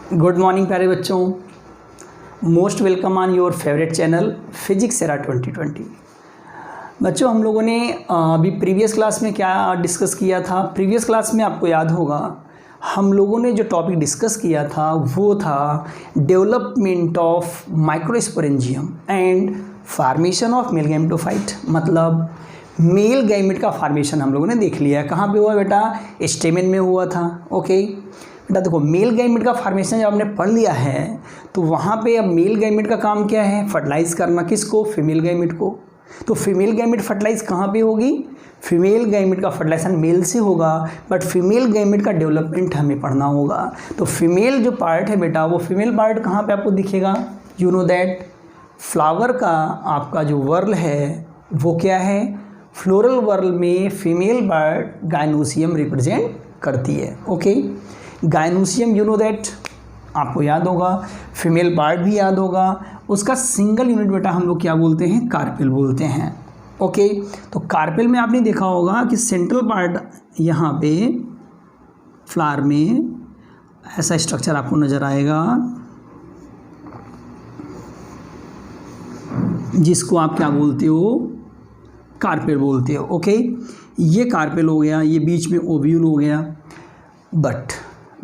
Good morning प्यारे बच्चों, most welcome on your favourite channel physics era 2020। बच्चों, हम लोगों ने अभी प्रीवियस क्लास में क्या डिस्कस किया था। प्रीवियस क्लास में आपको याद होगा हम लोगों ने जो टॉपिक डिस्कस किया था वो था development of microsporangium and formation of male gametophyte. मतलब मेल गैमेट का फार्मेशन हम लोगों ने देख लिया है। कहाँ पे हुआ बेटा? स्टेमेन में हुआ था। ओके बेटा, देखो मेल गैमेट का फार्मेशन जब हमने पढ़ लिया है तो वहाँ पे अब मेल गैमेट का काम क्या है? फर्टिलाइज करना। किसको? फीमेल गैमेट को। तो फीमेल गैमेट फर्टिलाइज कहाँ पे होगी? फीमेल गैमेट का फर्टिलाइजेशन मेल से होगा, बट फीमेल गैमेट का डेवलपमेंट हमें पढ़ना होगा। तो फीमेल जो पार्ट है बेटा, वो फीमेल पार्ट कहाँ पे आपको दिखेगा? यू नो दैट फ्लावर का आपका जो वर्ल है वो क्या है? फ्लोरल वर्ल में फीमेल पार्ट गायनोसियम रिप्रेजेंट करती है। Okay, gynoecium you know that आपको याद होगा, फीमेल पार्ट भी याद होगा। उसका सिंगल यूनिट बेटा हम लोग क्या बोलते हैं? कार्पेल बोलते हैं। ओके, तो कार्पेल में आपने देखा होगा कि सेंट्रल पार्ट यहाँ पे फ्लावर में ऐसा स्ट्रक्चर आपको नज़र आएगा जिसको आप क्या बोलते हो? कार्पेल बोलते हो। ओके, ये कार्पेल हो गया, ये बीच में ओव्यूल हो गया। बट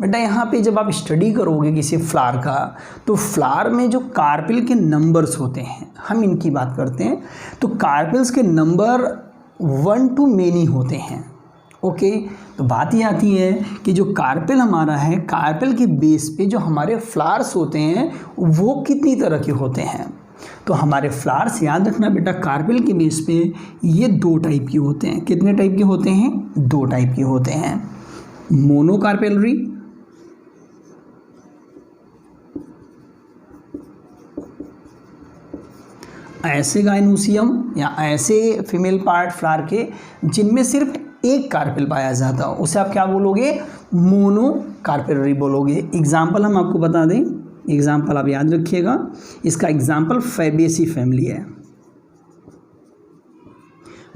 बेटा यहाँ पे जब आप स्टडी करोगे किसी फ्लावर का तो फ्लावर में जो कार्पेल के नंबर्स होते हैं, हम इनकी बात करते हैं, तो कार्पेल्स के नंबर 1 to many होते हैं। ओके, तो बात ये आती है कि जो कार्पेल हमारा है, कार्पेल के बेस पे जो हमारे फ्लावर्स होते हैं वो कितनी तरह के होते हैं? तो हमारे फ्लावर्स याद रखना बेटा, कार्पेल के बेस पे ये 2 टाइप के होते हैं। कितने टाइप के होते हैं? 2 टाइप के होते हैं। मोनोकार्पेलरी ऐसे गायनोसियम या ऐसे फीमेल पार्ट फ्लावर के जिनमें सिर्फ एक कार्पेल पाया जाता हो, उसे आप क्या बोलोगे? मोनोकार्पेलरी बोलोगे। एग्जाम्पल हम आपको बता दें, एग्जाम्पल आप याद रखिएगा, इसका एग्जाम्पल फैबेसी फैमिली है।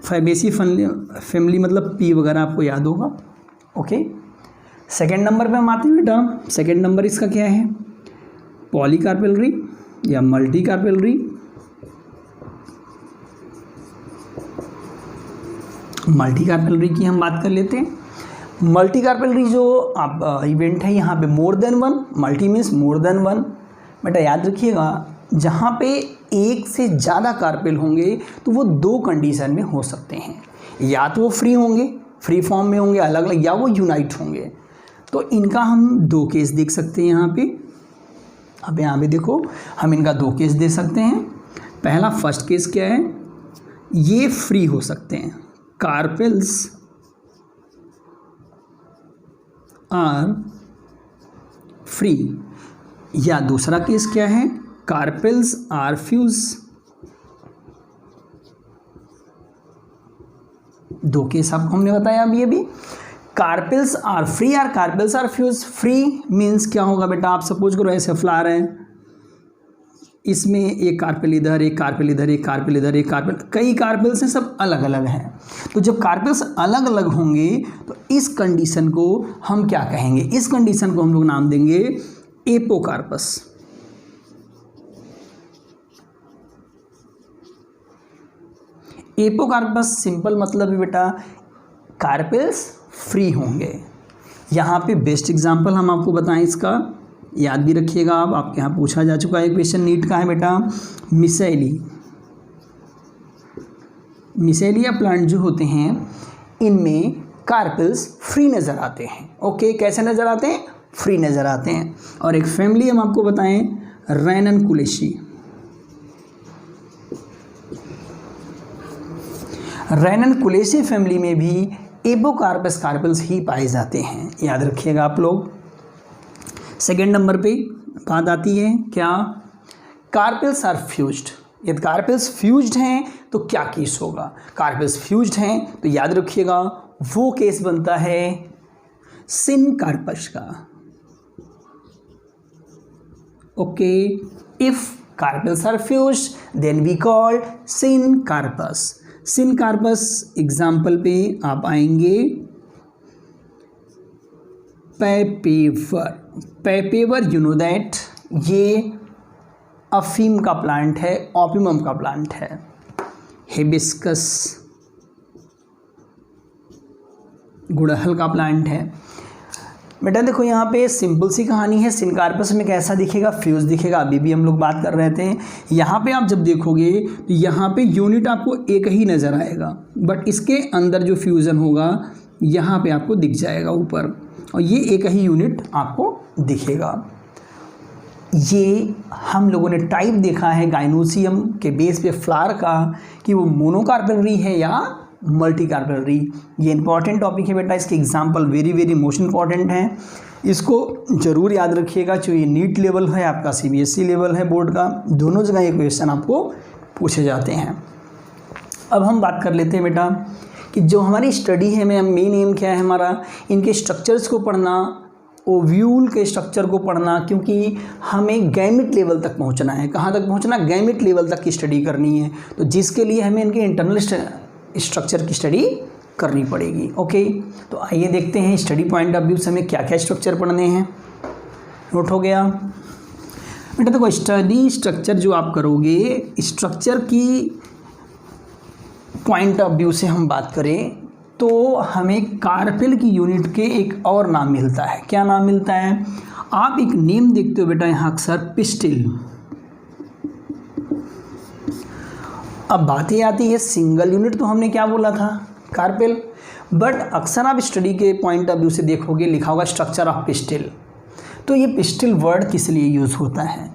फैबेसी फैमिली मतलब पी वगैरह आपको याद होगा। ओके, सेकेंड नंबर पे हम आते हैं बेटा। सेकेंड नंबर इसका क्या है? पॉलीकार्पेलरी या मल्टीकार्पेलरी। मल्टीकार्पेलरी की हम बात कर लेते हैं। मल्टीकार्पेलरी जो आप इवेंट है, यहाँ पे more than one, multi means more than one. बेटा याद रखिएगा, जहाँ पे एक से ज़्यादा कार्पेल होंगे तो वो 2 कंडीशन में हो सकते हैं। या तो वो फ्री होंगे, फ्री फॉर्म में होंगे अलग अलग, या वो यूनाइट होंगे। तो इनका हम 2 केस देख सकते हैं यहाँ पे। अब यहाँ पे देखो, हम इनका 2 केस दे सकते हैं। पहला फर्स्ट केस क्या है? ये फ्री हो सकते हैं, कार्पेल्स आर फ्री। या दूसरा केस क्या है? Carpels are fuse. 2 केस आपको हमने बताया अभी कार्पेल्स आर फ्री और carpels are fuse. Free means क्या होगा बेटा? आप सपोज करो ऐसे फ्लावर है, इसमें एक कार्पेल इधर, एक कार्पेल इधर, एक कार्पेल इधर, एक कार्पेल, कई कार्पेल्स हैं, सब अलग अलग हैं। तो जब कार्पेल्स अलग अलग होंगे तो इस कंडीशन को हम क्या कहेंगे? इस कंडीशन को हम लोग नाम देंगे एपोकार्पस। एपोकार्पस सिंपल मतलब है बेटा कार्पेल्स फ्री होंगे। यहाँ पे बेस्ट एग्जांपल हम आपको बताएं इसका, याद भी रखिएगा आप, आपके यहाँ पूछा जा चुका है क्वेश्चन नीट का है बेटा। मिसेलिया प्लांट जो होते हैं इनमें कार्पेल्स फ्री नज़र आते हैं। ओके, कैसे नज़र आते हैं? फ्री नज़र आते हैं। और एक फैमिली हम आपको बताएं, रैननकुलेसी। रैननकुलेसी फैमिली में भी एपोकार्पस कार्पेल्स ही पाए जाते हैं, याद रखिएगा आप लोग। सेकेंड नंबर पे बात आती है क्या? Carpels are fused. यदि कार्पेल्स फ्यूज्ड हैं तो क्या केस होगा? कार्पेल्स फ्यूज्ड हैं तो याद रखिएगा वो केस बनता है सिनकार्पस का। Okay, if carpels are fused then we call syncarpous. Syncarpous example पे आप आएंगे Papaver. Papaver you know that ये अफीम का प्लांट है, ओपियम का प्लांट है। हिबिस्कस गुड़हल का प्लांट है। बेटा देखो यहाँ पे सिंपल सी कहानी है। सिनकार्पस में कैसा दिखेगा, फ्यूज दिखेगा। अभी भी हम लोग बात कर रहे थे। यहाँ पे आप जब देखोगे तो यहाँ पे यूनिट आपको एक ही नज़र आएगा, बट इसके अंदर जो फ्यूज़न होगा यहाँ पे आपको दिख जाएगा ऊपर, और ये एक ही यूनिट आपको दिखेगा। ये हम लोगों ने टाइप देखा है गाइनोसियम के बेस पे फ्लावर का कि वो मोनोकार्पेलरी है या मल्टीकार्पेलरी। ये इंपॉर्टेंट टॉपिक है बेटा। इसके example very very most important हैं। इसको ज़रूर याद रखिएगा। जो ये नीट लेवल है आपका, CBSE लेवल है बोर्ड का, दोनों जगह ये क्वेश्चन आपको पूछे जाते हैं। अब हम बात कर लेते हैं बेटा कि जो हमारी स्टडी है में मेन एम क्या है हमारा, इनके स्ट्रक्चर्स को पढ़ना, ओव्यूल के स्ट्रक्चर को पढ़ना, क्योंकि हमें गैमेट लेवल तक पहुंचना है। कहाँ तक पहुंचना, गैमेट लेवल तक की स्टडी करनी है। तो जिसके लिए हमें इनके इंटरनल स्ट्रक्चर की स्टडी करनी पड़ेगी। ओके, तो आइए देखते हैं स्टडी पॉइंट ऑफ व्यू से हमें क्या क्या स्ट्रक्चर पढ़ने हैं। नोट हो गया बेटा। देखो स्टडी स्ट्रक्चर जो आप करोगे, स्ट्रक्चर की पॉइंट ऑफ व्यू से हम बात करें तो हमें कार्पेल की यूनिट के एक और नाम मिलता है। क्या नाम मिलता है, आप एक नेम देखते हो बेटा यहाँ अक्सर, पिस्टिल। अब बात ये आती है सिंगल यूनिट, तो हमने क्या बोला था, कार्पेल। बट अक्सर आप स्टडी के पॉइंट ऑफ व्यू से देखोगे लिखा होगा स्ट्रक्चर ऑफ पिस्टिल। तो ये पिस्टिल वर्ड किस लिए यूज़ होता है,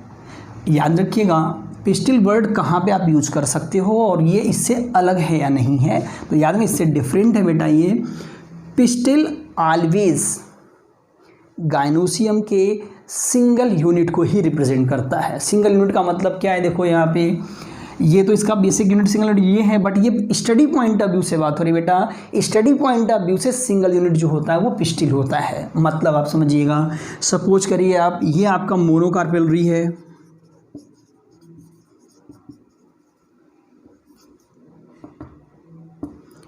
याद रखिएगा। पिस्टिल वर्ड कहाँ पे आप यूज कर सकते हो और ये इससे अलग है या नहीं है, तो याद में इससे डिफरेंट है बेटा। ये पिस्टिल ऑलवेज गाइनोसियम के सिंगल यूनिट को ही रिप्रेजेंट करता है। सिंगल यूनिट का मतलब क्या है, देखो यहाँ पे ये तो इसका बेसिक यूनिट सिंगल यूनिट ये है, बट ये स्टडी पॉइंट ऑफ व्यू से बात हो रही है बेटा। स्टडी पॉइंट ऑफ व्यू से सिंगल यूनिट जो होता है वो पिस्टिल होता है। मतलब आप समझिएगा, सपोज करिए आप, ये आपका मोनोकार्पेलरी है,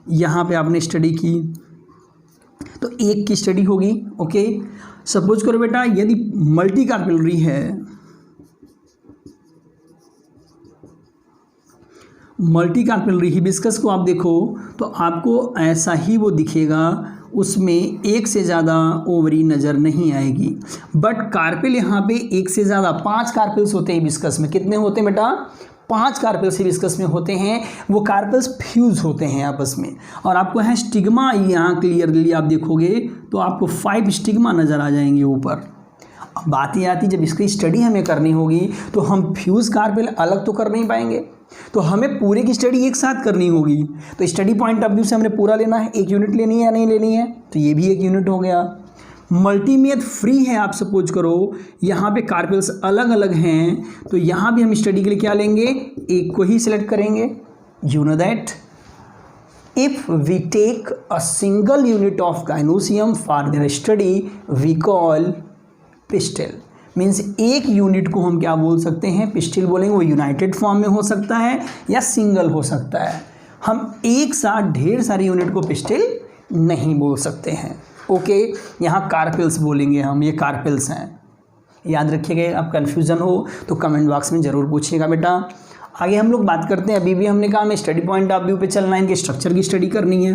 यहाँ पे आपने स्टडी की तो एक की स्टडी होगी। ओके, सपोज करो बेटा यदि मल्टी कार्पेलरी है, मल्टी कार्पेलरी हिबिस्कस को आप देखो तो आपको ऐसा ही वो दिखेगा, उसमें एक से ज़्यादा ओवरी नज़र नहीं आएगी। बट कार्पेल यहाँ पे एक से ज़्यादा 5 कार्पेल्स होते हैं हिबिस्कस में। कितने होते हैं बेटा, 5 कार्पेल्स हिबिस्कस में होते हैं। वो कार्पेल्स फ्यूज होते हैं आपस में, और आपको है स्टिग्मा, यहाँ क्लियरली आप देखोगे तो आपको 5 स्टिग्मा नज़र आ जाएंगे ऊपर। अब बात ये आती, जब इसकी स्टडी हमें करनी होगी तो हम फ्यूज कार्पेल अलग तो कर नहीं पाएंगे, तो हमें पूरे की स्टडी एक साथ करनी होगी। तो स्टडी पॉइंट ऑफ व्यू से हमने पूरा लेना है, एक यूनिट लेनी है या नहीं लेनी है, तो ये भी एक यूनिट हो गया। मल्टीमेथ फ्री है, आप सपोज करो यहाँ पे कार्पेल्स अलग अलग हैं, तो यहाँ भी हम स्टडी के लिए क्या लेंगे, एक को ही सिलेक्ट करेंगे। You know that if we take a single unit of gynoecium for their study we call pistil. Means एक यूनिट को हम क्या बोल सकते हैं, पिस्टिल बोलेंगे। वो यूनाइटेड फॉर्म में हो सकता है या सिंगल हो सकता है। हम एक साथ ढेर सारी यूनिट को पिस्टिल नहीं बोल सकते हैं। ओके, यहाँ कार्पेल्स बोलेंगे हम, ये कार्पेल्स हैं, याद रखिएगा। अब कन्फ्यूज़न हो तो कमेंट बॉक्स में ज़रूर पूछिएगा बेटा। आगे हम लोग बात करते हैं, अभी भी हमने कहा हमें स्टडी पॉइंट ऑफ व्यू पे चलना है, इनके स्ट्रक्चर की स्टडी करनी है,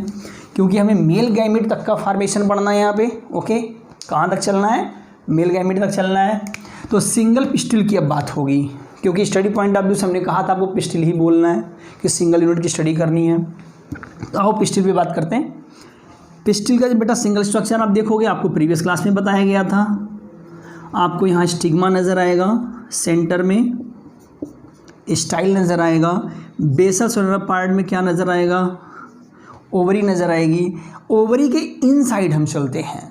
क्योंकि हमें मेल गैमेट तक का फॉर्मेशन पढ़ना है यहाँ पे। ओके, कहाँ तक चलना है, मेल गैमेट तक चलना है। तो सिंगल पिस्टिल की अब बात होगी, क्योंकि स्टडी पॉइंट ऑफ व्यू से हमने कहा था आपको पिस्टिल ही बोलना है कि सिंगल यूनिट की स्टडी करनी है। तो आओ पिस्टिल पे बात करते हैं। पिस्टिल का बेटा सिंगल स्ट्रक्चर आप देखोगे, आपको प्रीवियस क्लास में बताया गया था। आपको यहाँ स्टिग्मा नज़र आएगा, सेंटर में स्टाइल नज़र आएगा, बेसल सोलर पार्ट में क्या नज़र आएगा, ओवरी नज़र आएगी। ओवरी के इनसाइड हम चलते हैं,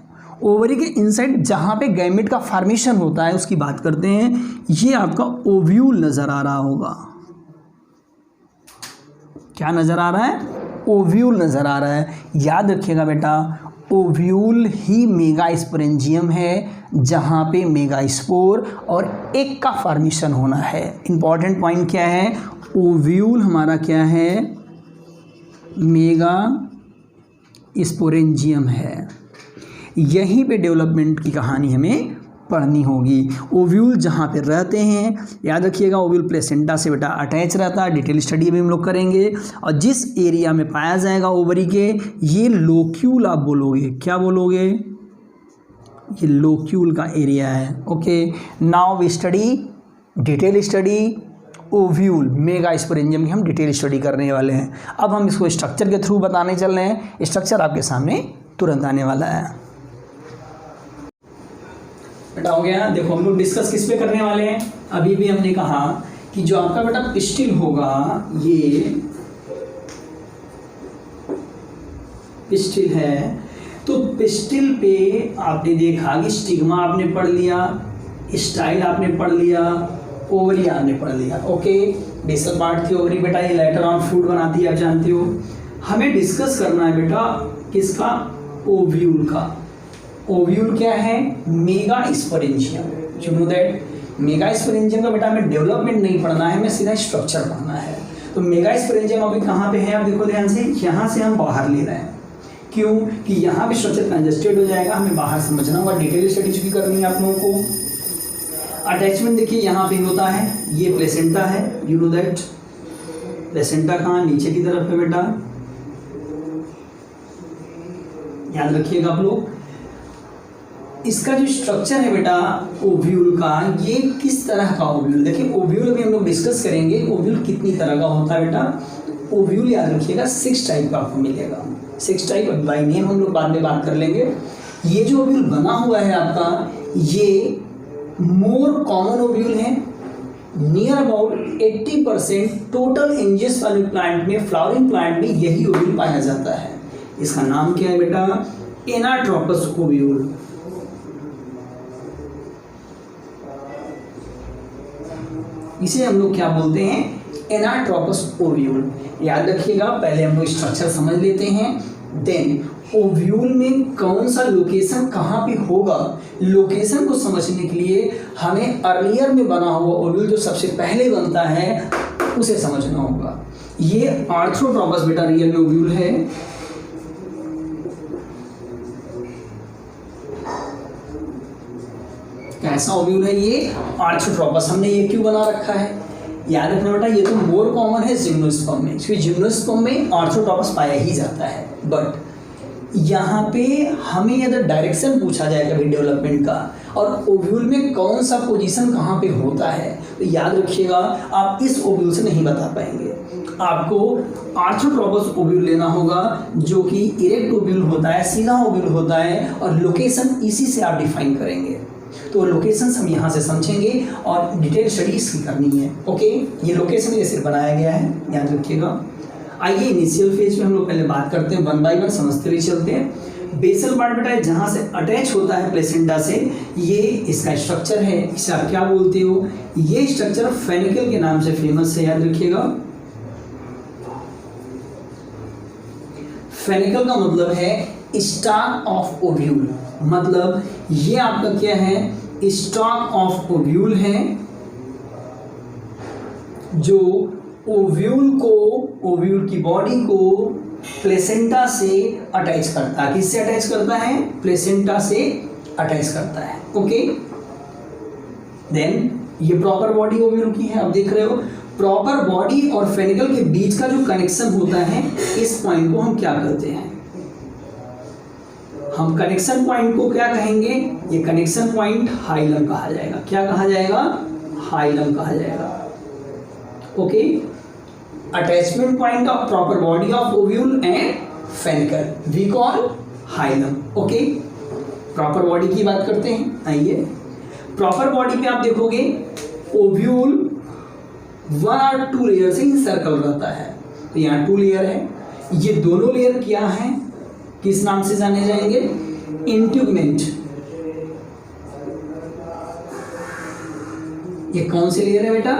ओवरी के इनसाइड जहाँ पे गैमेट का फॉर्मेशन होता है उसकी बात करते हैं। ये आपका ओव्यूल नज़र आ रहा होगा, क्या नज़र आ रहा है, ओव्यूल नज़र आ रहा है। याद रखिएगा बेटा, ओव्यूल ही मेगास्पोरेंजियम है, जहाँ पे मेगास्पोर और एक का फॉर्मेशन होना है। इंपॉर्टेंट पॉइंट क्या है, ओव्यूल हमारा क्या है, मेगास्पोरेंजियम है। यहीं पे डेवलपमेंट की कहानी हमें पढ़नी होगी। ओव्यूल जहाँ पे रहते हैं, याद रखिएगा ओव्यूल प्लेसेंटा से बेटा अटैच रहता है, डिटेल स्टडी भी हम लोग करेंगे। और जिस एरिया में पाया जाएगा ओवरी के, ये लोक्यूल आप बोलोगे, क्या बोलोगे, ये लोक्यूल का एरिया है। Okay, now we study detail study ovule megasporangium की हम डिटेल स्टडी करने वाले हैं। अब हम इसको स्ट्रक्चर के थ्रू बताने चल रहे हैं। स्ट्रक्चर आपके सामने तुरंत आने वाला है। बेटा हो गया, देखो हम लोग डिस्कस किस पे करने वाले हैं। अभी भी हमने कहा कि जो आपका बेटा पिस्टिल होगा, ये पिस्टिल है, तो पिस्टिल पे आपने देखा कि स्टिग्मा आपने पढ़ लिया, स्टाइल आपने पढ़ लिया, ओवरी आपने पढ़ लिया। ओके, बेसल पार्ट थी ओवरी बेटा, ये लेटर ऑन फ्रूट बनाती है, आप जानते हो। हमें डिस्कस करना है बेटा किसका, ओव्यूल का। ओव्यूल क्या है, mega sporangium. You know that mega sporangium का बेटा हमें डेवलपमेंट नहीं पढ़ना है, हमें सीधा स्ट्रक्चर पढ़ना है। तो मेगा स्पोरेंजियम अभी कहाँ पे है, आप देखो ध्यान से, यहाँ से हम बाहर ले रहे हैं। क्यों कि यहाँ भी स्ट्रक्चर कंजेस्टेड हो जाएगा, हमें बाहर समझना होगा, डिटेल स्टडीज भी करनी है आप लोगों को। अटैचमेंट देखिए यहाँ पे होता है, ये प्लेसेंटा है, यू नो दैट। प्लेसेंटा कहाँ, नीचे की तरफ है बेटा, याद रखिएगा आप लोग। इसका जो स्ट्रक्चर है बेटा ओव्यूल का, ये किस तरह का ओव्यूल, देखिए ओव्यूल अभी हम लोग डिस्कस करेंगे। ओव्यूल कितनी तरह का होता है बेटा, ओव्यूल याद रखिएगा 6 टाइप का आपको मिलेगा। 6 टाइप बाय नेम हम लोग बाद में बात कर लेंगे। ये जो ओव्यूल बना हुआ है आपका, ये मोर कॉमन ओव्यूल है। Near about 80% total angiospermic plant में, फ्लावरिंग प्लांट में यही ओव्यूल पाया जाता है। इसका नाम क्या है बेटा, एनाट्रोपस ओव्यूल। इसे हम लोग क्या बोलते हैं, एनाट्रोपस ओव्यूल। याद रखिएगा, पहले हम लोग स्ट्रक्चर समझ लेते हैं, देन ओव्यूल में कौन सा लोकेशन कहाँ पे होगा, लोकेशन को समझने के लिए हमें अर्लियर में बना हुआ ओव्यूल जो सबसे पहले बनता है उसे समझना होगा। ये आर्थ्रोट्रोपस बेटा रियल में ओव्यूल है। कैसा ओव्यूल है ये, आर्थ्रोट्रोपस। हमने ये क्यों बना रखा है, याद रखना बेटा, ये तो मोर कॉमन है जिम्नोस्पर्म में, क्योंकि जिम्नोस्पर्म में आर्थ्रोट्रोपस पाया ही जाता है। बट यहाँ पे हमें यदि डायरेक्शन पूछा जाए कभी डेवलपमेंट का, और ओव्यूल में कौन सा पोजीशन कहाँ पे होता है, तो याद रखिएगा आप इस ओव्यूल से नहीं बता पाएंगे। आपको आर्थ्रोट्रोपस ओव्यूल लेना होगा, जो कि इरेक्ट ओव्यूल होता है, सीधा ओव्यूल होता है, और लोकेशन इसी से आप डिफाइन करेंगे। तो लोकेशंस हम यहाँ से समझेंगे और डिटेल स्टडी इसकी करनी है। ओके, ये लोकेशन ये सिर्फ बनाया गया है, याद रखिएगा। आइए इनिशियल फेज में हम लोग पहले बात करते हैं, 1 बाय 1 समझते हुए चलते हैं। बेसल पार्ट बेटा जहाँ से अटैच होता है प्लेसेंटा से, ये इसका स्ट्रक्चर है, इसे आप क्या बोलते हो, ये स्ट्रक्चर फेनिकल के नाम से फेमस है, याद रखिएगा। फेनिकल का मतलब है स्टॉक ऑफ ओव्यूल, मतलब ये आपका क्या है, स्टॉक ऑफ ओव्यूल है, जो ओव्यूल की बॉडी को प्लेसेंटा से अटैच करता है। किससे अटैच करता है, प्लेसेंटा से अटैच करता है। ओके, देन ये प्रॉपर बॉडी ओव्यूल की है, आप देख रहे हो। प्रॉपर बॉडी और फेनिकल के बीच का जो कनेक्शन होता है, इस पॉइंट को हम क्या कहते हैं, हम कनेक्शन पॉइंट को क्या कहेंगे, ये कनेक्शन पॉइंट हाइलम कहा जाएगा। क्या कहा जाएगा, हाइलम कहा जाएगा। Okay, attachment point of proper body of ovule and funicle we call hilum. Okay, proper body की बात करते हैं। आइए, प्रॉपर बॉडी पे आप देखोगे ओव्यूल 1 और 2 लेयर से इंसर्कल रहता है। तो यहाँ 2 लेयर है, ये दोनों लेयर क्या है, किस नाम से जाने जाएंगे, इंट्यूगमेंट। ये कौन से लेयर है बेटा,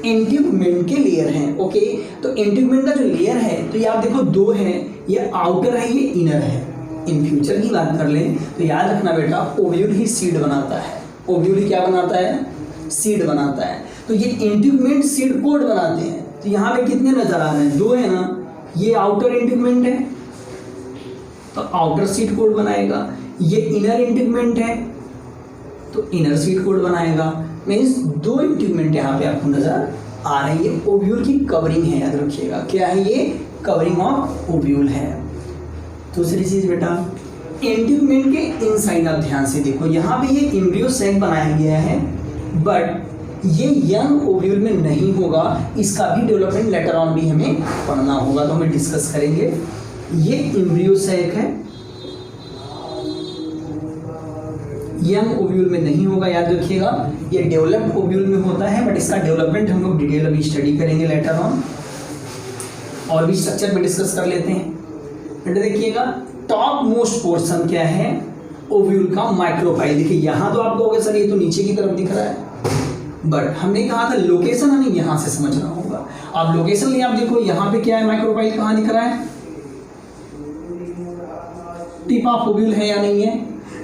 इंट्यूगमेंट के लेयर हैं। ओके, तो इंट्यूगमेंट का जो लेयर है, तो ये आप देखो 2 है, ये आउटर है, ये इनर है। इन फ्यूचर की बात कर लें तो याद रखना बेटा, ओव्यूल ही सीड बनाता है। ओव्यूल ही क्या बनाता है, सीड बनाता है। तो ये इंट्यूगमेंट सीड कोड बनाते हैं। तो यहाँ पे कितने नजर आ रहे हैं, 2 है ना, ये आउटर इंट्यूगमेंट है तो आउटर सीड कोड बनाएगा, ये इनर इंटीग्मेंट है तो इनर सीट कोड बनाएगा। मीन्स दो इंटीग्मेंट यहाँ पे आपको नजर आ रही है। ओव्यूल की कवरिंग है, याद रखिएगा क्या है ये, कवरिंग ऑफ ओव्यूल है। दूसरी चीज बेटा, इंटीग्मेंट के इनसाइड आप ध्यान से देखो, यहाँ पे ये एम्ब्रियो सैक बनाया गया है, बट ये यंग ओव्यूल में नहीं होगा, इसका भी डेवलपमेंट लेटर ऑन भी हमें पढ़ना होगा, तो हमें डिस्कस करेंगे। ये एम्ब्रियो सैक है, यंग ओव्यूल में नहीं होगा, याद रखिएगा। ये डेवलप्ड ओव्यूल में होता है, बट इसका डेवलपमेंट हम लोग डिटेल अभी स्टडी करेंगे लेटर ऑन, और भी स्ट्रक्चर में डिस्कस कर लेते हैं। बेटा देखिएगा, टॉप मोस्ट पोर्शन क्या है ओव्यूल का, माइक्रोपाइल। देखिए यहाँ तो आप कहोगे सर ये तो नीचे की तरफ दिख रहा है, बट हमने कहा था लोकेशन हमें यहाँ से समझना होगा। आप लोकेशन लिए आप देखो यहाँ पे क्या है, माइक्रोपाइल कहाँ दिख रहा है, टिप ऑफ ओव्यूल है या नहीं है।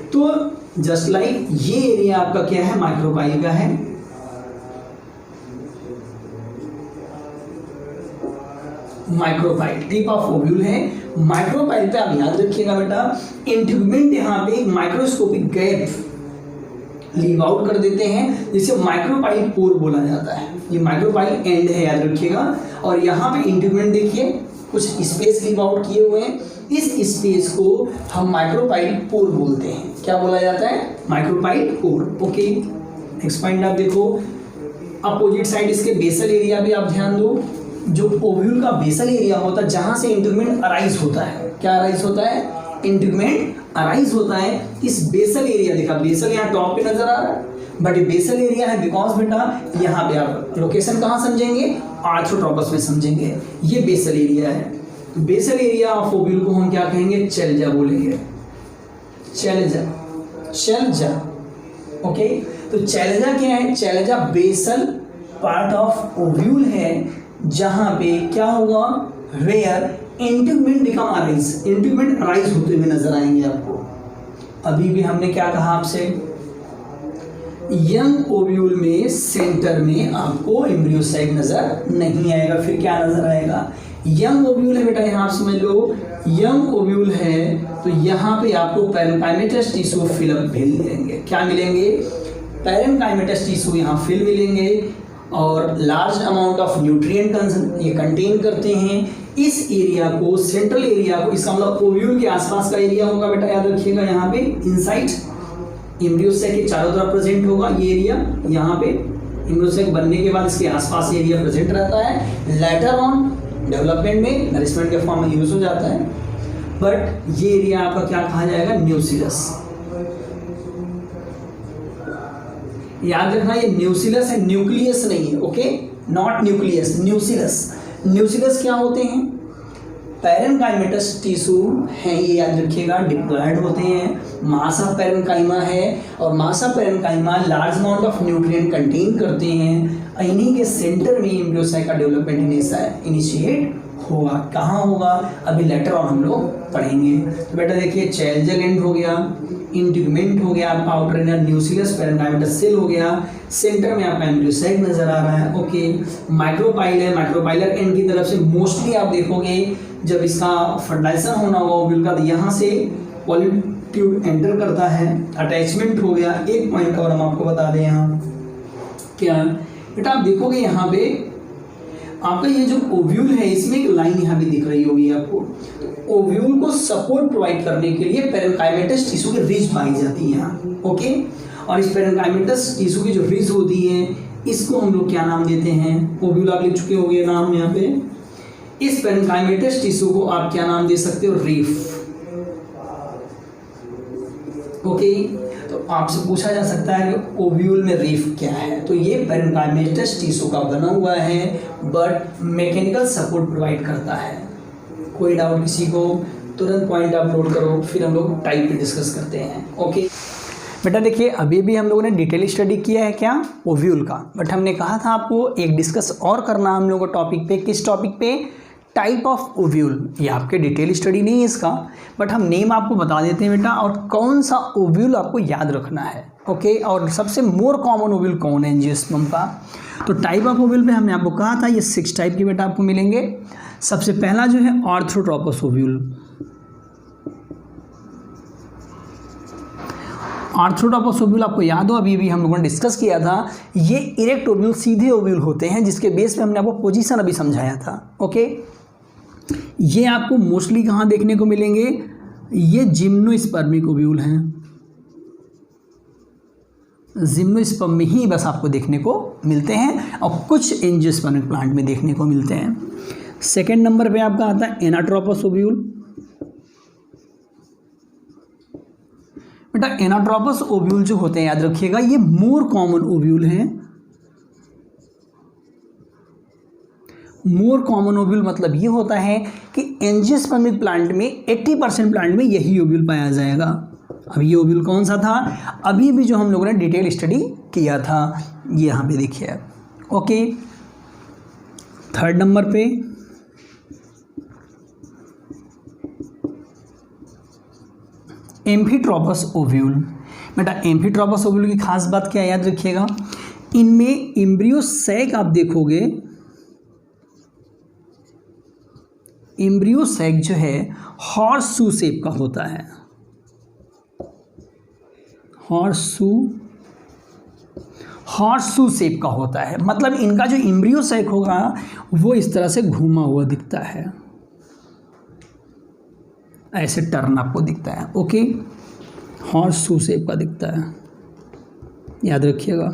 तो जस्ट लाइक ये एरिया आपका क्या है, माइक्रोपाइल का है। माइक्रोपाइल टिप ऑफ ओव्यूल है। माइक्रोपाइल पे आप याद रखिएगा बेटा, इंटीग्मेंट यहाँ पे एक माइक्रोस्कोपिक गैप लीव आउट कर देते हैं, जिसे माइक्रोपाइल पोर बोला जाता है। ये माइक्रोपाइल एंड है, याद रखिएगा। और यहाँ पे इंटीग्मेंट देखिए कुछ स्पेस लीव आउट किए हुए हैं, इस स्पेस को हम माइक्रोपाइल पोर बोलते हैं। क्या बोला जाता है, माइक्रोपाइल पोर। ओके, नेक्स्ट पॉइंट आप देखो, अपोजिट साइड इसके बेसल एरिया पे आप ध्यान दो। जो ओव्यूल का बेसल एरिया होता है, जहां से इंटीग्मेंट अराइज होता है, क्या अराइज होता है, इंटीग्मेंट अराइज होता है। इस बेसल एरिया, देखा बेसल यहाँ टॉप पे नजर आ रहा है, बट ये बेसल एरिया है बिकॉज बेटा यहाँ पे आप लोकेशन कहाँ समझेंगे, आर्थ्रोट्रोपस में समझेंगे। ये बेसल एरिया है, तो बेसल एरिया ऑफ ओव्यूल को हम क्या कहेंगे, चैल्जा बोलेंगे, चैल्जा, चैल्जा। ओके, तो चैल्जा क्या है, चैल्जा बेसल पार्ट ऑफ ओव्यूल है, जहां पे क्या होगा, वेयर इंटीग्मेंट बिकम अराइज, इंटीग्मेंट अराइज होते हुए नजर आएंगे आपको। अभी भी हमने क्या कहा आपसे, यंग ओव्यूल में सेंटर में आपको एम्ब्रियो सैक नजर नहीं आएगा। फिर क्या नजर आएगा, यंग ओव्यूल है बेटा, यहाँ आप समझ लो यंग ओव्यूल है, तो यहाँ पे आपको पैरेन्काइमेटस टिश्यू फिलअप मिलेंगे। क्या मिलेंगे, पैरेन्काइमेटस टिश्यू यहाँ फिल मिलेंगे, और लार्ज अमाउंट ऑफ न्यूट्रिएंट ये कंटेन करते हैं। इस एरिया को, सेंट्रल एरिया को, इसका मतलब ओव्यूल के आसपास का एरिया होगा बेटा, याद रखिएगा। यहाँ पे इनसाइड एम्ब्रियो सैक के चारों तरफ प्रेजेंट होगा ये एरिया, यहाँ पे एम्ब्रियो सैक बनने के बाद इसके आसपास एरिया प्रेजेंट रहता है। लेटर ऑन डेवलपमेंट में नरिशमेंट के फॉर्म में यूज हो जाता है, बट ये एरिया आपका क्या कहा जाएगा, न्यूसिलस। याद रखना ये न्यूसिलस है, न्यूक्लियस नहीं है। Okay, not nucleus, न्यूसिलस। न्यूसिलस क्या होते हैं, पैरेन्काइमेटस टिश्यू हैं, ये याद रखिएगा, डिप्लॉयड होते हैं। मास ऑफ पैरेन्काइमा है, और mass of parenchyma large amount of nutrient contain करते हैं। इन्हीं के सेंटर में एम्ब्रियो सैक का डेवलपमेंट इनिशिएट होगा। कहाँ होगा, अभी लेटर ऑन हम लोग पढ़ेंगे। तो बेटा देखिए, चैल्जल एंड हो गया, इंटीग्मेंट हो गया, आपका outer inner nucellus parenchymatous cell हो गया, सेंटर में आपका एम्ब्रियो सैक नजर आ रहा है। ओके, माइक्रोपाइल है, माइक्रोपाइलर एंड की तरफ से मोस्टली आप देखोगे जब इसका फर्टिलाइजेशन होना होगा ओव्यूल का, तो यहाँ से पॉलिप ट्यूब एंटर करता है, अटैचमेंट हो गया। एक पॉइंट और हम आपको बता दें, यहाँ क्या बेटा आप देखोगे, यहाँ पे आपका ये जो ओव्यूल है, इसमें एक लाइन यहाँ पे दिख रही होगी आपको। तो ओव्यूल को सपोर्ट प्रोवाइड करने के लिए पैरेन्काइमेटस टिश्यू की रिज पाई जाती है यहाँ। ओके, और इस पैरेन्काइमेटस टिश्यू की जो रिज होती है, इसको हम लोग क्या नाम देते हैं, ओव्यूल आप लिख चुके होंगे नाम यहाँ पे। इस पैरेन्काइमेटस टिश्यू को आप क्या नाम दे सकते हो, रीफ। ओके, तो आपसे पूछा जा सकता है कि ओव्यूल में रीफ क्या है, तो ये पैरेन्काइमेटस टिश्यू का बना हुआ है, बट मैकेनिकल सपोर्ट प्रोवाइड करता है। कोई डाउट किसी को, तुरंत पॉइंट आप नोट करो, फिर हम लोग टाइप पे डिस्कस करते हैं। ओके बेटा देखिए, अभी भी हम लोगों ने डिटेल स्टडी किया है क्या, ओव्यूल का, बट हमने कहा था आपको एक डिस्कस और करना हम लोगों को टॉपिक पे। किस टॉपिक पे, टाइप ऑफ ओव्यूल। ये आपके डिटेल स्टडी नहीं है इसका, बट हम नेम आपको बता देते हैं बेटा, और कौन सा ओव्यूल आपको याद रखना है। ओके, और सबसे मोर कॉमन ओव्यूल कौन है एंजियोस्पर्म का। तो टाइप ऑफ ओव्यूल पे हमने आपको कहा था ये 6 टाइप के बेटा आपको मिलेंगे। सबसे पहला जो है ऑर्थ्रोट्रोपस ओव्यूल, आर्थ्रोट्रोपस ओव्यूल आपको याद हो अभी भी हम लोगों ने डिस्कस किया था, ये इरेक्ट ओव्यूल सीधे ओव्यूल होते हैं जिसके बेस पे हमने आपको पोजीशन अभी समझाया था। ओके, ये आपको मोस्टली कहाँ देखने को मिलेंगे, ये जिम्नोस्पर्मिक ओव्यूल हैं, जिम्नोस्पर्म में ही बस आपको देखने को मिलते हैं और कुछ एंजियोस्पर्मिक प्लांट में देखने को मिलते हैं। सेकेंड नंबर पे आपका आता है एनाट्रोपस ओव्यूल। बेटा एनाट्रोपस ओव्यूल जो होते हैं याद रखिएगा ये मोर कॉमन ओव्यूल हैं। मोर कॉमन ओव्यूल मतलब ये होता है कि एंजियोस्पर्मिक प्लांट में 80% प्लांट में यही ओव्यूल पाया जाएगा। अब ये ओव्यूल कौन सा था, अभी भी जो हम लोगों ने डिटेल स्टडी किया था, ये यहाँ पे देखिए। ओके, थर्ड नंबर पे एम्फीट्रोपस ओव्यूल। बेटा एम्फीट्रोपस ओव्यूल की खास बात क्या याद रखिएगा, इनमें एम्ब्रियो सैक आप देखोगे, एम्ब्रियो सैक जो है हॉर्स शू शेप का होता है, हॉर्स शू शेप का होता है, मतलब इनका जो एम्ब्रियो सैक होगा वो इस तरह से घूमा हुआ दिखता है, ऐसे टर्न आपको दिखता है। ओके, हॉर्स शू शेप का दिखता है, याद रखिएगा।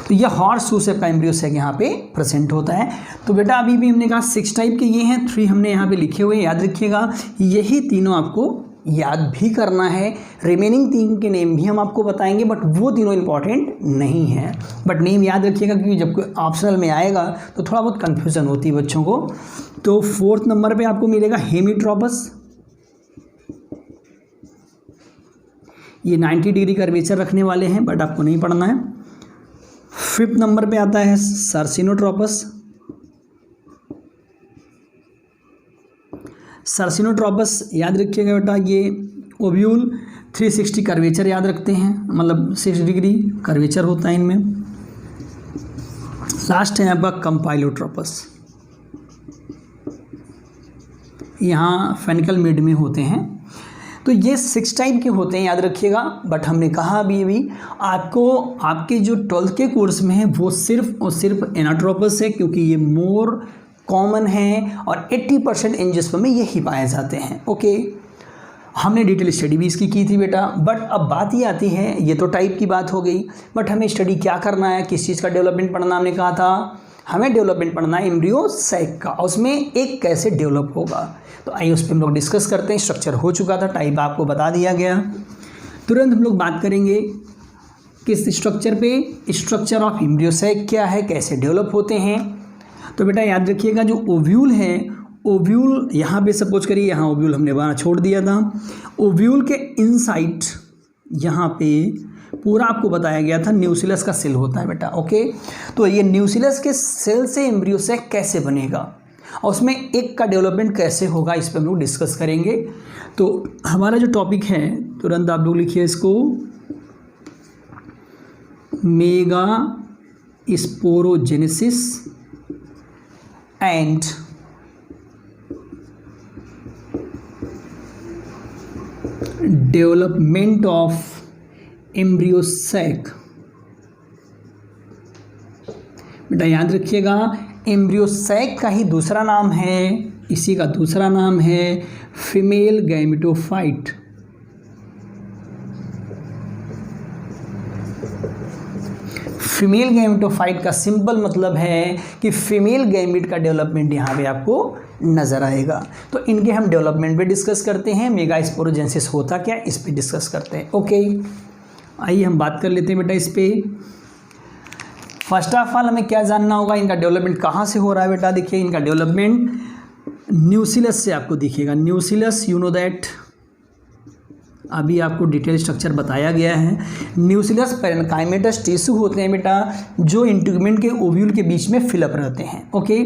तो यह हॉर्स शू शेप का एम्ब्रियो सैक यहाँ पे प्रेजेंट होता है। तो बेटा अभी भी हमने कहा 6 टाइप के ये हैं, 3 हमने यहाँ पे लिखे हुए, याद रखिएगा। यही तीनों आपको याद भी करना है, रिमेनिंग 3 के नेम भी हम आपको बताएंगे बट वो तीनों इंपॉर्टेंट नहीं है, बट नेम याद रखिएगा क्योंकि जब कोई ऑप्शनल में आएगा तो थोड़ा बहुत कन्फ्यूज़न होती है बच्चों को। तो 4th नंबर पे आपको मिलेगा हेमीट्रोपस, ये 90 डिग्री कर्वेचर रखने वाले हैं बट आपको नहीं पढ़ना है। 5th नंबर पे आता है सर्सिनोट्रोपस, सर्सिनोट्रोपस याद रखिएगा बेटा, ये ओव्यूल 360 कर्वेचर याद रखते हैं, मतलब 6 डिग्री कर्वेचर होता है इनमें। लास्ट है आपका कंपाइलोट्रोपस, यहाँ फेनिकल मिड में होते हैं। तो ये 6 टाइप के होते हैं याद रखिएगा, बट हमने कहा अभी आपको आपके जो 12th के कोर्स में है वो सिर्फ और सिर्फ एनाट्रोपस है क्योंकि ये मोर कॉमन है और 80% एंजियोस्पर्म में यही पाए जाते हैं। ओके, हमने डिटेल स्टडी भी इसकी की थी बेटा, बट अब बात ये आती है, ये तो टाइप की बात हो गई, बट हमें स्टडी क्या करना है, किस चीज़ का डेवलपमेंट पढ़ना, हमने कहा था हमें डेवलपमेंट पढ़ना है एम्ब्रियो सैक का, उसमें एक कैसे डेवलप होगा। तो आइए उस पर हम लोग डिस्कस करते हैं। स्ट्रक्चर हो चुका था, टाइप आपको बता दिया गया, तुरंत हम लोग बात करेंगे किस स्ट्रक्चर पे, स्ट्रक्चर ऑफ एम्ब्रियो सैक क्या है, कैसे डेवलप होते हैं। तो बेटा याद रखिएगा जो ओव्यूल है, ओव्यूल यहाँ पे सपोज करिए, यहाँ ओव्यूल हमने वहाँ छोड़ दिया था, ओव्यूल के इनसाइड यहाँ पे पूरा आपको बताया गया था न्यूक्लियस का सेल होता है बेटा। ओके, तो ये न्यूक्लियस के सेल से एम्ब्रियो सैक कैसे बनेगा और उसमें एक का डेवलपमेंट कैसे होगा, इस पर हम लोग डिस्कस करेंगे। तो हमारा जो टॉपिक है तुरंत आप लोग लिखिए इसको, megasporogenesis and development of embryo sac. बेटा याद रखिएगा एम्ब्रियो सैक का ही दूसरा नाम है, इसी का दूसरा नाम है फीमेल गैमेटोफाइट। फीमेल गैमेटोफाइट का सिंपल मतलब है कि फीमेल गैमेट का डेवलपमेंट यहाँ पे आपको नज़र आएगा। तो इनके हम डेवलपमेंट पे डिस्कस करते हैं, मेगा स्पोरोजेनेसिस होता क्या इस पे डिस्कस करते हैं। ओके, आइए हम बात कर लेते हैं बेटा इस पे। फर्स्ट ऑफ ऑल हमें क्या जानना होगा, इनका डेवलपमेंट कहाँ से हो रहा है बेटा। देखिए इनका डेवलपमेंट न्यूक्लियस से आपको दिखेगा, न्यूक्लियस यू नो दैट, अभी आपको डिटेल स्ट्रक्चर बताया गया है। न्यूक्लियस पैरेन्काइमेटस टिश्यू होते हैं बेटा जो इंटीग्यूमेंट के ओव्यूल के बीच में फिलअप रहते हैं। ओके,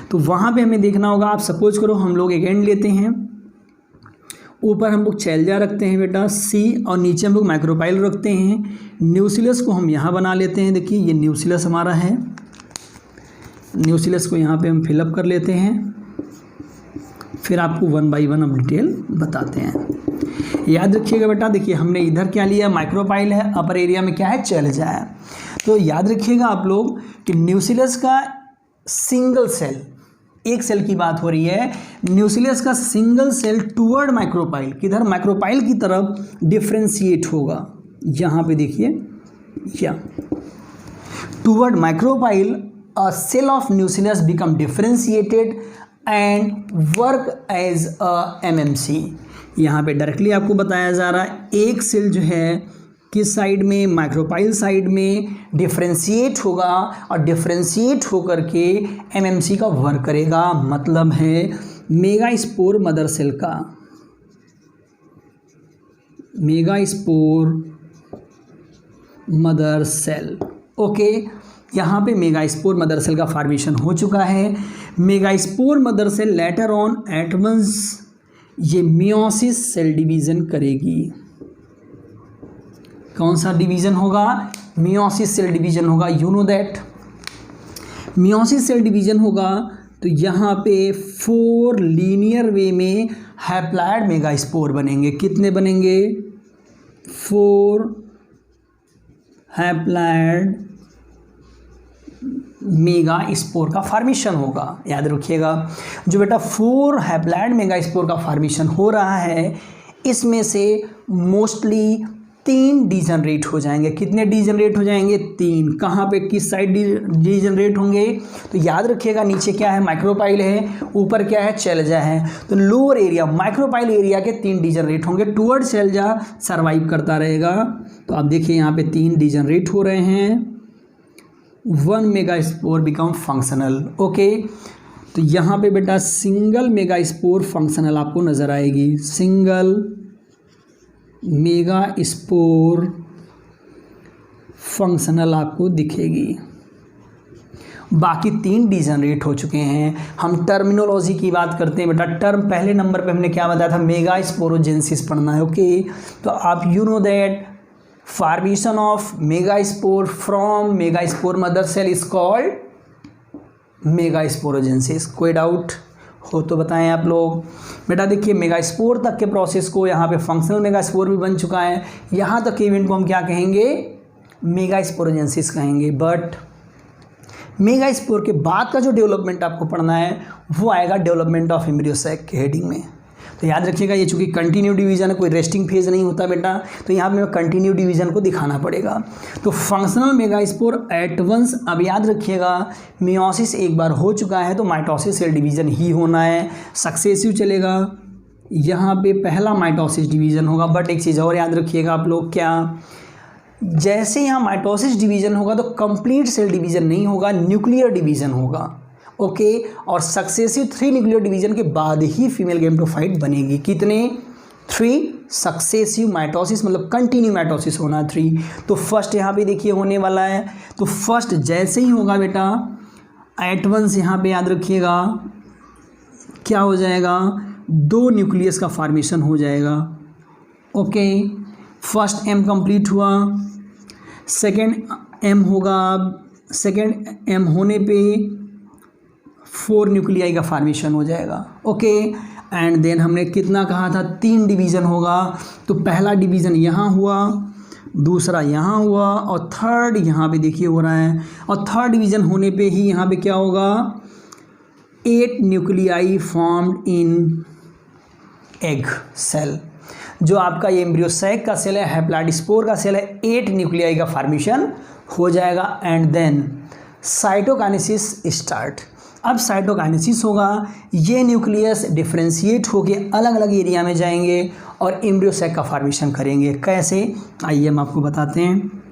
तो वहाँ पे हमें देखना होगा, आप सपोज करो हम लोग एक एंड लेते हैं, ऊपर हम लोग चैल्जा रखते हैं बेटा सी, और नीचे हम लोग माइक्रोपाइल रखते हैं। न्यूक्लियस को हम यहाँ बना लेते हैं, देखिए ये न्यूक्लियस हमारा है, न्यूक्लियस को यहाँ पे हम फिलअप कर लेते हैं, फिर आपको 1 बाई 1 हम डिटेल बताते हैं। याद रखिएगा बेटा, देखिए हमने इधर क्या लिया, माइक्रोपाइल है, अपर एरिया में क्या है, चैलेजा है। तो याद रखिएगा आप लोग कि न्यूक्लियस का सिंगल सेल, एक सेल की बात हो रही है, न्यूक्लियस का सिंगल सेल टुवर्ड माइक्रोपाइल, किधर, माइक्रोपाइल की तरफ डिफ्रेंशिएट होगा। यहाँ पे देखिए क्या, toward micropyle a cell of nucleus become differentiated and work as a MMC. यहाँ पे डायरेक्टली आपको बताया जा रहा है, एक सेल जो है किस साइड में, माइक्रोपाइल साइड में डिफ्रेंशिएट होगा और डिफ्रेंशिएट होकर के एमएमसी का वर्क करेगा। मतलब है मेगास्पोर मदर सेल का, मेगास्पोर मदर सेल। ओके, यहाँ पे मेगास्पोर मदर सेल का फॉर्मेशन हो चुका है। Megaspore mother cell later on at once ये मियोसिस सेल डिवीज़न करेगी। कौन सा डिवीज़न होगा, मियोसिस सेल डिवीज़न होगा। You know that meiosis cell division होगा तो यहाँ पे 4 लीनियर वे में हैप्लॉइड मेगास्पोर बनेंगे। कितने बनेंगे, 4 हैप्लॉइड मेगा स्पोर का फॉर्मेशन होगा। याद रखिएगा, जो बेटा 4 हैप्लॉइड मेगा स्पोर का फॉर्मेशन हो रहा है, इसमें से मोस्टली 3 डीजनरेट हो जाएंगे। कितने डीजनरेट हो जाएंगे, 3। कहाँ पे, किस साइड डीजनरेट होंगे, तो याद रखिएगा नीचे क्या है, माइक्रोपाइल है, ऊपर क्या है, चैलेजा है। तो लोअर एरिया माइक्रोपाइल एरिया के 3 डीजनरेट होंगे, टुवर्ड चैलेजा सर्वाइव करता रहेगा। तो आप देखिए यहाँ पे 3 डीजनरेट हो रहे हैं, 1 मेगास्पोर बिकम फंक्शनल। ओके, तो यहाँ पे बेटा सिंगल मेगास्पोर फंक्शनल आपको नज़र आएगी, सिंगल मेगास्पोर फंक्शनल आपको दिखेगी। बाकी 3 डीजनरेट हो चुके हैं। हम टर्मिनोलॉजी की बात करते हैं बेटा, टर्म पहले नंबर पे हमने क्या बताया था, मेगास्पोरोजेनेसिस पढ़ना है। ओके, तो आप you know that formation of megaspore from megaspore mother cell is called megasporogenesis। कोई डाउट हो तो बताएं आप लोग। बेटा देखिए मेगास्पोर तक के प्रोसेस को, यहाँ पे फंक्शनल मेगास्पोर भी बन चुका है, यहाँ तक के इवेंट को हम क्या कहेंगे, मेगास्पोरोजेनेसिस कहेंगे। बट मेगास्पोर के बाद का जो डेवलपमेंट आपको पढ़ना है वो आएगा डेवलपमेंट ऑफ एम्ब्रियोसैक के हेडिंग में। तो याद रखिएगा, ये चूंकि कंटिन्यू डिवीजन है, कोई रेस्टिंग फेज नहीं होता बेटा, तो यहाँ पे कंटिन्यू डिवीजन को दिखाना पड़ेगा। तो फंक्शनल मेगास्पोर एट वंस, अब याद रखिएगा मियोसिस एक बार हो चुका है तो माइटोसिस सेल डिवीजन ही होना है, सक्सेसिव चलेगा। यहाँ पे पहला माइटोसिस डिवीजन होगा। बट एक चीज़ और याद रखिएगा आप लोग, क्या, जैसे यहाँ माइटोसिस डिवीजन होगा तो कंप्लीट सेल डिवीजन नहीं होगा, न्यूक्लियर डिवीजन होगा। ओके, और सक्सेसिव 3 न्यूक्लियर डिवीजन के बाद ही फीमेल गैमेटोफाइट बनेगी। कितने, 3 सक्सेसिव माइटोसिस, मतलब कंटिन्यू माइटोसिस होना 3। तो फर्स्ट यहाँ पे देखिए होने वाला है, तो फर्स्ट जैसे ही होगा बेटा एट वंस, यहाँ पे याद रखिएगा क्या हो जाएगा, 2 न्यूक्लियस का फॉर्मेशन हो जाएगा। ओके, फर्स्ट M कंप्लीट हुआ, सेकेंड M होगा, सेकेंड M होने पे 4 न्यूक्लियाई का फॉर्मेशन हो जाएगा। ओके, एंड देन हमने कितना कहा था, 3 डिवीज़न होगा। तो पहला डिवीज़न यहाँ हुआ, दूसरा यहाँ हुआ और थर्ड यहाँ पे देखिए हो रहा है। और थर्ड डिवीज़न होने पे ही यहाँ पे क्या होगा, 8 nuclei formed in egg cell. जो आपका ये एम्ब्रियोसैक का सेल है, हैप्लॉइड स्पोर का सेल है, 8 न्यूक्लियाई का फॉर्मेशन हो जाएगा। And then cytokinesis start. अब साइटोकाइनेसिस होगा, ये न्यूक्लियस डिफ्रेंशिएट होके अलग अलग एरिया में जाएंगे और एम्ब्रियोसैक का फॉर्मेशन करेंगे। कैसे, आइए हम आपको बताते हैं।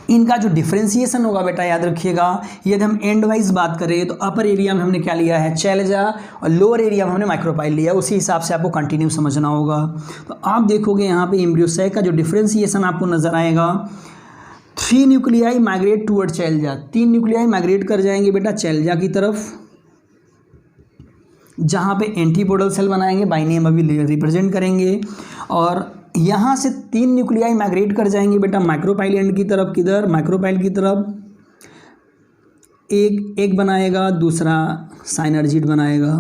इनका जो डिफ्रेंशिएशन होगा बेटा याद रखिएगा, यदि हम एंड वाइज बात करें तो अपर एरिया में हमने क्या लिया है, चैलेजा, और लोअर एरिया में हमने माइक्रोपाइल लिया। उसी हिसाब से आपको कंटिन्यू समझना होगा। तो आप देखोगे यहाँ पे एम्ब्रियोसैक का जो डिफ्रेंशिएशन आपको नजर आएगा, 3 nuclei migrate toward chalaza, 3 nuclei migrate कर जाएंगे बेटा चैलेजा की तरफ, जहाँ पे एंटीपोडल सेल बनाएंगे, बाय नेम अभी रिप्रेजेंट करेंगे। और यहाँ से 3 न्यूक्लियाई माइग्रेट कर जाएंगे बेटा माइक्रोपाइल एंड की तरफ। किधर, माइक्रोपाइल की तरफ। एक बनाएगा, दूसरा साइनर्जिड बनाएगा।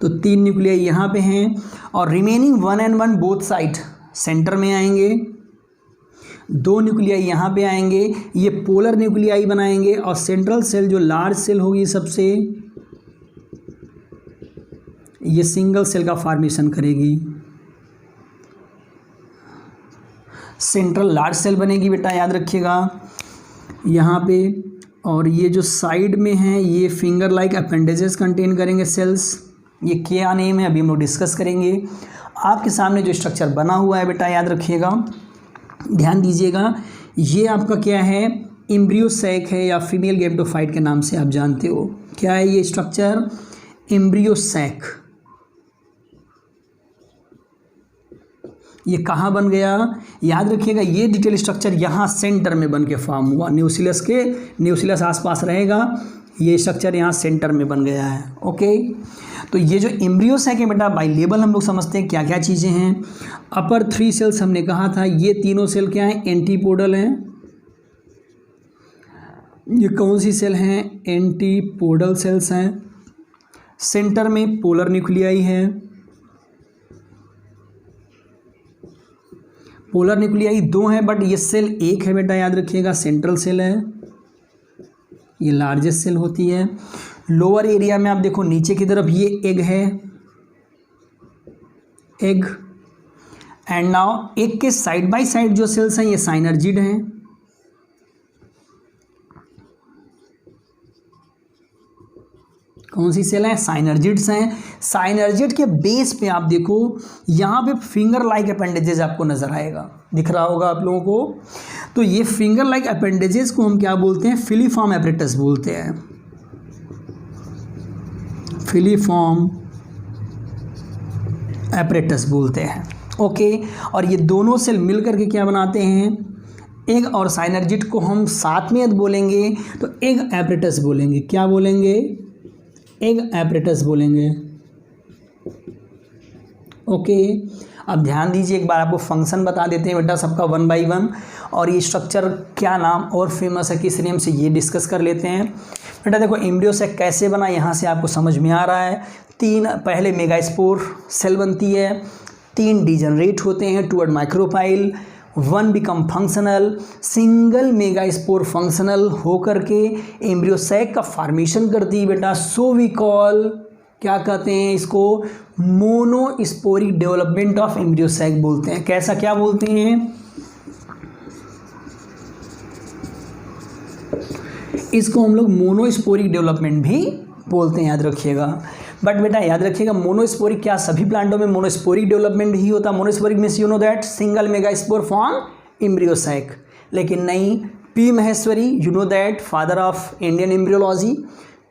तो 3 न्यूक्लियाई यहाँ पे हैं और remaining 1 and 1 both side centre में आएंगे। 2 न्यूक्लियाई यहाँ पे आएंगे, ये पोलर न्यूक्लियाई बनाएंगे और सेंट्रल सेल जो लार्ज सेल होगी सबसे, ये सिंगल सेल का फॉर्मेशन करेगी। सेंट्रल लार्ज सेल बनेगी बेटा, याद रखिएगा यहाँ पे। और ये जो साइड में है ये फिंगर लाइक अपेंडेजेस कंटेन करेंगे सेल्स। ये क्या नेम है अभी हम लोग डिस्कस करेंगे। आपके सामने जो स्ट्रक्चर बना हुआ है बेटा, याद रखिएगा, ध्यान दीजिएगा, ये आपका क्या है, एम्ब्रियो सैक है या फीमेल गैमेटोफाइट के नाम से आप जानते हो। क्या है ये स्ट्रक्चर? Embryo sac. ये कहाँ बन गया? याद रखिएगा, ये डिटेल स्ट्रक्चर यहाँ सेंटर में बन के फॉर्म हुआ। न्यूक्लियस आसपास रहेगा, ये स्ट्रक्चर यहाँ सेंटर में बन गया है। ओके, तो ये जो एम्ब्रियो सैक है बेटा, बाई लेवल हम लोग समझते हैं क्या क्या चीज़ें हैं। अपर 3 सेल्स हमने कहा था, ये तीनों सेल क्या हैं? एंटीपोडल हैं। ये कौन सी सेल हैं? एंटीपोडल सेल्स हैं। सेंटर में पोलर न्यूक्लियाई है। पोलर न्यूक्लियाई 2 है बट ये सेल 1 है बेटा, याद रखिएगा, सेंट्रल सेल है, ये लार्जेस्ट सेल होती है। लोअर एरिया में आप देखो नीचे की तरफ ये एग है, एग। एंड नाउ एग के साइड बाय साइड जो सेल्स हैं ये साइनर्जिड हैं। कौन सी सेल हैं? साइनर्जिड्स हैं। साइनर्जिड के बेस पे आप देखो यहाँ पे फिंगर लाइक अपेंडेजेस आपको नजर आएगा, दिख रहा होगा आप लोगों को। तो ये फिंगर लाइक अपेंडेजेस को हम क्या बोलते हैं? फिलीफॉर्म एपरेटस बोलते हैं। फिलीफॉर्म एपरेटस बोलते हैं। ओके, और ये दोनों सेल मिलकर के क्या बनाते हैं? एग और साइनर्जिड को हम साथ में बोलेंगे तो एग एपरेटस बोलेंगे। क्या बोलेंगे? एग एपरेटस बोलेंगे। ओके, अब ध्यान दीजिए, एक बार आपको फंक्शन बता देते हैं बेटा सबका 1 by 1, और ये स्ट्रक्चर क्या नाम और फेमस है, किस नेम से, ये डिस्कस कर लेते हैं। बेटा देखो एम्ब्रियो सैक कैसे बना, यहाँ से आपको समझ में आ रहा है। 3 पहले मेगास्पोर सेल बनती है, 3 डिजनरेट होते हैं toward micropyle, 1 become functional. Single megaspore functional होकर के एम्ब्रियो सैक का फॉर्मेशन करती है बेटा। सो वी कॉल, क्या कहते हैं इसको? Monosporic development of embryo sac बोलते हैं। कैसा, क्या बोलते हैं इसको? हम लोग मोनोस्पोरिक डेवलपमेंट भी बोलते हैं, याद रखिएगा। बट बेटा याद रखिएगा, मोनोस्पोरिक क्या सभी प्लांटों में मोनोस्पोरिक डेवलपमेंट ही होता? Monosporic means you know that single megaspore form embryo sac. लेकिन नहीं, P Maheshwari, you know that father of Indian embryology,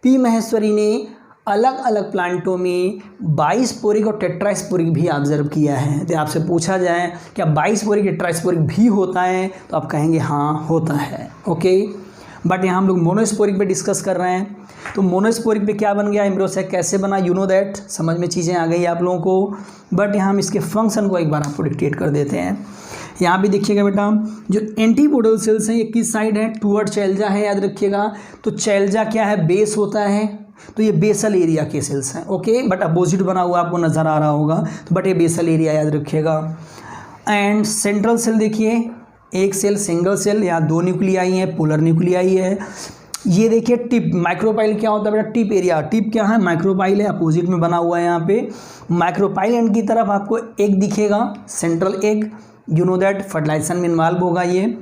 P Maheshwari ने अलग अलग प्लांटों में बाइस्पोरिक और टेट्रास्पोरिक भी ऑब्जर्व किया है। तो आपसे पूछा जाए क्या बाइस्पोरिक टेट्रास्पोरिक भी होता है, तो आप कहेंगे हाँ होता है। ओके, बट यहाँ हम लोग मोनोस्पोरिक पे डिस्कस कर रहे हैं। तो मोनोस्पोरिक पे क्या बन गया? एम्ब्रियो सैक कैसे बना, यू नो दैट, समझ में चीज़ें आ गई आप लोगों को। बट यहाँ हम इसके फंक्शन को एक बार आपको डिक्टेट कर देते हैं। यहाँ भी देखिएगा बेटा, जो एंटीपोडल सेल्स हैं ये किस साइड है? टुवर्ड चैल्जा है, याद रखिएगा। तो चैल्जा क्या है? बेस होता है, तो ये बेसल एरिया के सेल्स हैं। ओके, बट अपोजिट बना हुआ आपको नज़र आ रहा होगा, तो बट ये बेसल एरिया याद रखिएगा। एंड सेंट्रल सेल देखिए, एक सेल सिंगल सेल, यहाँ 2 न्यूक्लियाई हैं, पोलर न्यूक्लियाई है। ये देखिए टिप, माइक्रोपाइल क्या होता है बेटा? Tip area. टिप क्या है? माइक्रोपाइल है, अपोजिट में बना हुआ है यहाँ पे। माइक्रोपाइल एंड की तरफ आपको एग दिखेगा, central egg, you know that fertilisation में इन्वॉल्व होगा ये।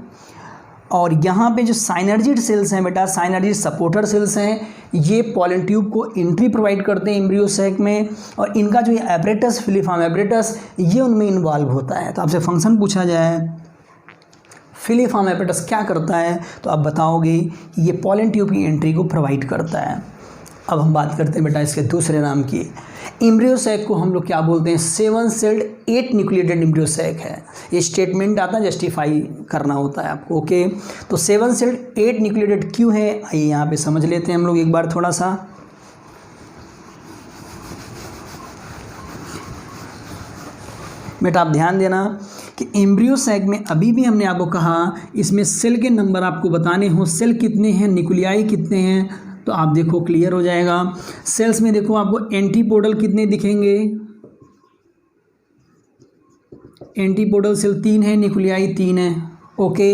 और यहाँ पे जो साइनर्जिड सेल्स हैं बेटा, साइनर्जिड सपोर्टर सेल्स हैं, ये पॉलन ट्यूब को एंट्री प्रोवाइड करते हैं एम्ब्रियो सैक में, और इनका जो ये एपरेटस, फिलीफॉर्म एपरेटस, ये उनमें इन्वॉल्व होता है। तो आपसे फंक्शन पूछा जाए फिलीफॉर्म एपरेटस क्या करता है, तो आप बताओगे ये पॉलन ट्यूब की एंट्री को प्रोवाइड करता है। अब हम बात करते हैं बेटा इसके दूसरे नाम की। एम्ब्रियो सैक को हम लोग क्या बोलते हैं? 7 सेल्ड 8 न्यूक्लिएटेड एम्ब्रियो सैक है। ये स्टेटमेंट आता है, जस्टिफाई करना होता है आपको। ओके, तो 7 सेल्ड 8 न्यूक्लिएटेड क्यों है, आइए यहाँ पे समझ लेते हैं हम लोग एक बार थोड़ा सा। बेटा आप ध्यान देना कि एम्ब्रियो सैक में अभी भी हमने आपको कहा इसमें सेल के नंबर आपको बताने हो, सेल कितने हैं, न्यूक्लियाई कितने हैं, तो आप देखो क्लियर हो जाएगा। सेल्स में देखो आपको एंटीपोडल कितने दिखेंगे, एंटीपोडल सेल 3 है, न्यूक्लियाई 3 है। ओके,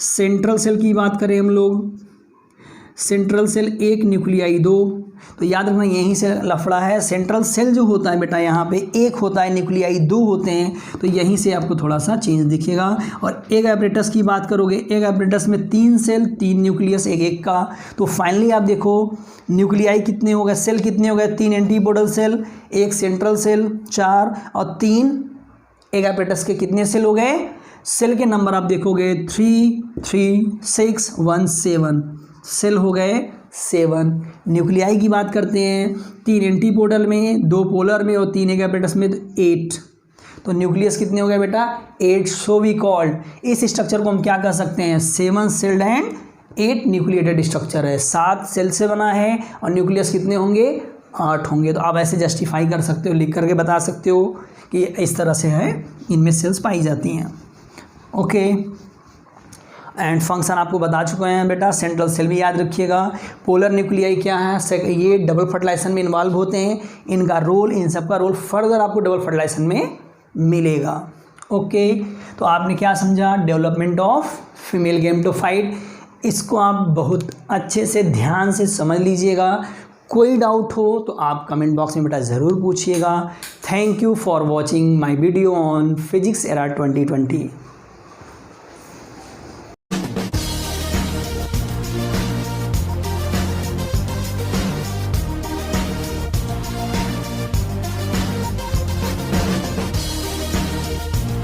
सेंट्रल सेल की बात करें हम लोग, सेंट्रल सेल 1 न्यूक्लियाई 2। तो याद रखना यहीं से लफड़ा है, सेंट्रल सेल जो होता है बेटा यहाँ पे 1 होता है, न्यूक्लियाई 2 होते हैं, तो यहीं से आपको थोड़ा सा चेंज दिखेगा। और एग एपरेटस की बात करोगे, एग एपरेटस में 3 सेल 3 न्यूक्लियस एक का। तो फाइनली आप देखो न्यूक्लियाई कितने हो गए, सेल कितने हो गए, 3 एंटीपोडल सेल, 1 सेंट्रल सेल 4 और 3 एग एपरेटस के कितने सेल हो गए, सेल के नंबर आप देखोगे 3 3 6 1 7 सेल हो गए 7। न्यूक्लियाई की बात करते हैं, 3 एंटीपोडल में, 2 पोलर में और 3 एग एपरेटस में, 8। तो न्यूक्लियस कितने हो गए बेटा 8। सो वी कॉल्ड, इस स्ट्रक्चर को हम क्या कह सकते हैं, 7 सेल्ड एंड 8 न्यूक्लिएटेड स्ट्रक्चर है। 7 सेल से बना है और न्यूक्लियस कितने होंगे, 8 होंगे। तो आप ऐसे जस्टिफाई कर सकते हो, लिख करके बता सकते हो कि इस तरह से है, इनमें सेल्स पाई जाती हैं। ओके, एंड फंक्शन आपको बता चुके हैं बेटा। सेंट्रल सेल भी याद रखिएगा। पोलर न्यूक्लियाई क्या है, ये डबल फर्टिलाइजेशन में इन्वॉल्व होते हैं, इनका रोल, इन सब का रोल फर्दर आपको डबल फर्टिलाइजेशन में मिलेगा। ओके, तो आपने क्या समझा, डेवलपमेंट ऑफ फीमेल गैमेटोफाइट। इसको आप बहुत अच्छे से ध्यान से समझ लीजिएगा। कोई डाउट हो तो आप कमेंट बॉक्स में बेटा ज़रूर पूछिएगा। Thank you for watching my video on physics era 2020।